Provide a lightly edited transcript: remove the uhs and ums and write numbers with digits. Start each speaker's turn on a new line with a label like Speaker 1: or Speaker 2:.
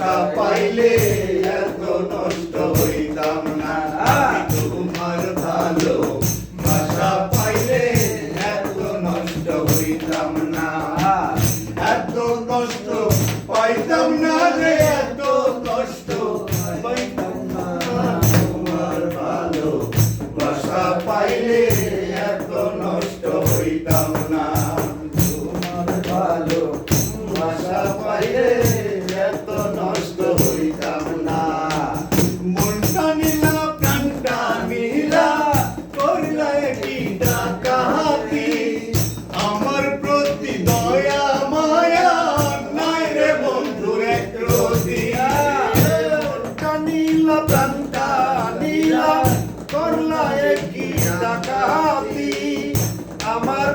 Speaker 1: বাসা পাইলে এত নষ্ট হইতাম না তোমার ভালো বাসা পাইলে এত নষ্ট হইতাম না এত কষ্ট পাইতাম না রে এত কষ্ট পাইতাম না তোমার ভালো বাসা পাইলে এত নষ্ট হইতাম না তোমার ভালো বাসা পাইলে এত নষ্ট হইতাম না মনটা নিলা প্রাণটা নিলা করলা কি ডাকাতি আমার প্রতি দয়া মায়া নাই রে বন্ধুর একরতি মনটা নিলা প্রাণটা নিলা করলা কি ডাকাতি আমার